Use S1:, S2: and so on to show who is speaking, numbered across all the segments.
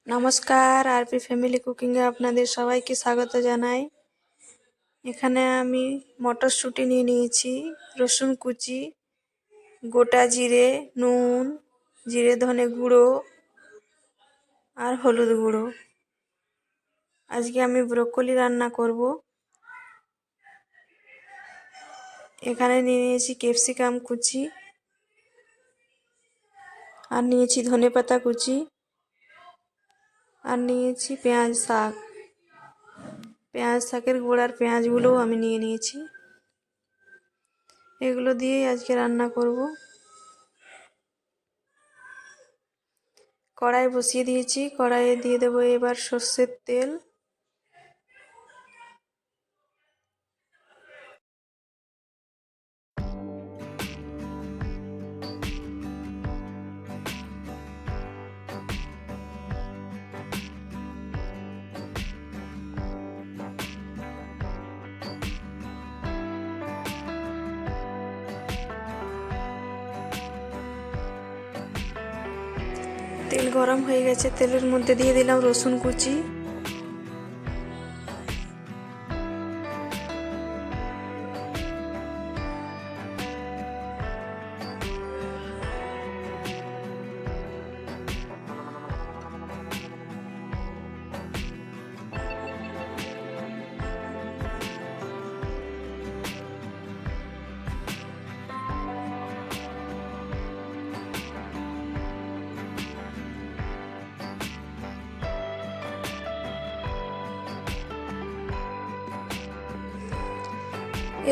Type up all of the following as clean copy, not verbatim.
S1: নমস্কার, RP family কুকিংয়ে আপনাদের সবাইকে স্বাগত জানাই। এখানে আমি মটরশুঁটি নিয়ে নিয়েছি, রসুন কুচি, গোটা জিরে, নুন, জিরে ধনে গুঁড়ো আর হলুদ গুঁড়ো। আজকে আমি ব্রোকলি রান্না করব। এখানে নিয়ে নিয়েছি ক্যাপসিকাম কুচি আর নিয়েছি ধনেপাতা কুচি আর নিয়েছি পেঁয়াজ শাক। পেঁয়াজ শাকের গোড়ার পেঁয়াজগুলোও আমি নিয়ে নিয়েছি। এগুলো দিয়েই আজকে রান্না করব। কড়াই বসিয়ে দিয়েছি, কড়াইয়ে দিয়ে দেবো এবার সর্ষের তেল। তেল গরম হয়ে গেছে, তেলের মধ্যে দিয়ে দিলাম রসুন কুচি,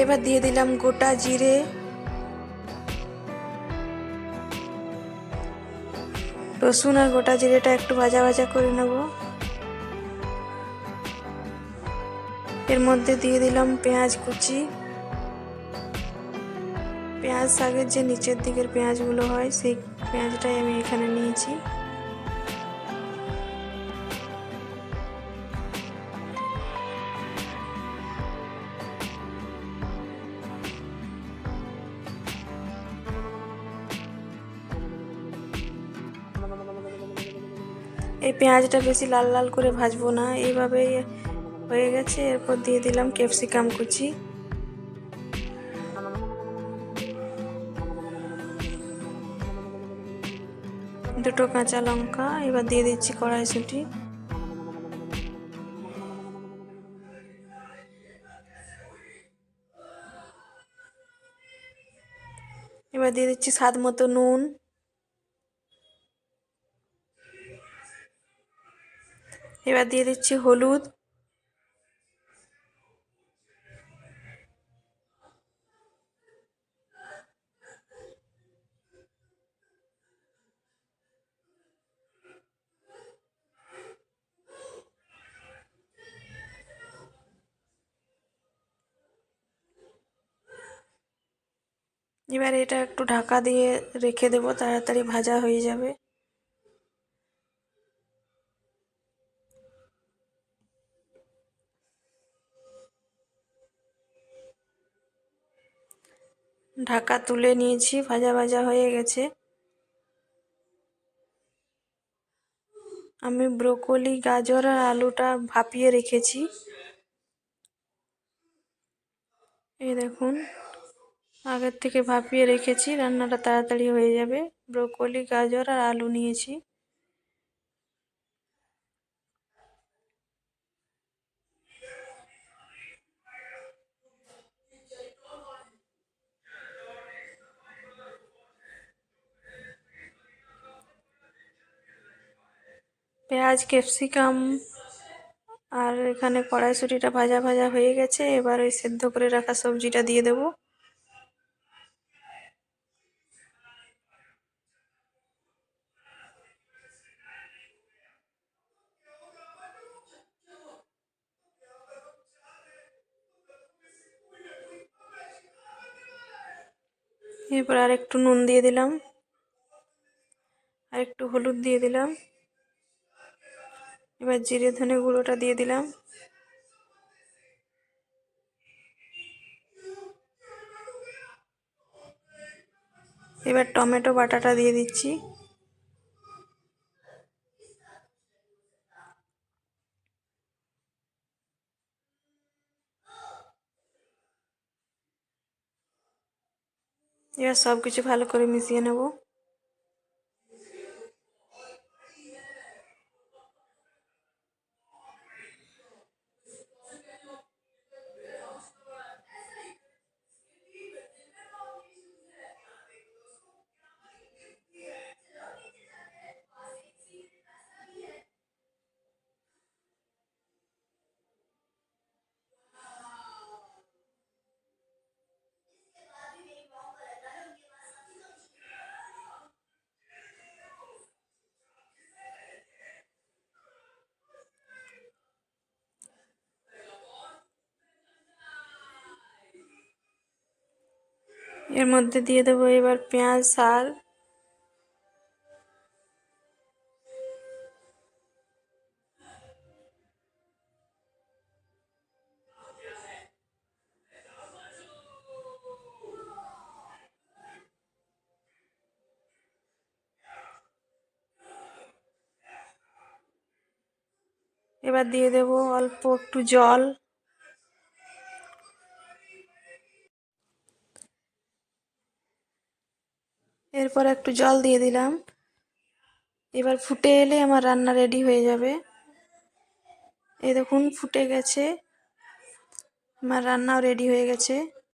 S1: এবার দিয়ে দিলাম গোটা জিরে, রসুন আর গোটা জিরেটা একটু ভাজা ভাজা করে নেব। এর মধ্যে দিয়ে দিলাম পেঁয়াজ কুচি। পেঁয়াজ শাকের যে নিচের দিকের পেঁয়াজগুলো হয় সেই পেঁয়াজটাই আমি এখানে নিয়েছি। এই পেঁয়াজটা বেশি লাল লাল করে ভাজবো না, এইভাবেই হয়ে গেছে। এরপর দিয়ে দিলাম ক্যাপসিকাম কুচি, দুটো কাঁচা লঙ্কা। এবার দিয়ে দিচ্ছি কড়াইশুঁটি, এবার দিয়ে দিচ্ছি স্বাদ মতো নুন, এবার দিয়ে দিচ্ছি হলুদ, এবার এটা একটু ঢাকা দিয়ে রেখে দেবো, তাড়াতাড়ি ভাজা হয়ে যাবে। ঢাকা তুলে নিয়েছি, ভাজা ভাজা হয়ে গেছে। আমি ব্রোকলি, গাজর আর আলুটা ভাপিয়ে রেখেছি। এই দেখুন, আগের থেকে ভাপিয়ে রেখেছি, রান্নাটা তাড়াতাড়ি হয়ে যাবে। ব্রোকলি, গাজর আর আলু নিয়েছি। পেঁয়াজ, ক্যাপসিকাম আর এখানে কড়াইশুঁটিটা ভাজা ভাজা হয়ে গেছে। এবার ওই সেদ্ধ করে রাখা সবজিটা দিয়ে দেবো। এরপর আর একটু নুন দিয়ে দিলাম, আর একটু হলুদ দিয়ে দিলাম। এবার জিরে ধনে গুঁড়োটা দিয়ে দিলাম। এবার টমেটো বাটাটা দিয়ে দিচ্ছি। এবার সব কিছু ভালো করে মিশিয়ে নেব। এর মধ্যে দিয়ে দেবো এবার পেঁয়াজ, শাক। এবার দিয়ে দেব অল্প একটু জল। এরপর একটু জল দিয়ে দিলাম। এবার ফুটে এলে আমার রান্না রেডি হয়ে যাবে। এই দেখুন ফুটে গেছে, আমার রান্নাও রেডি হয়ে গেছে।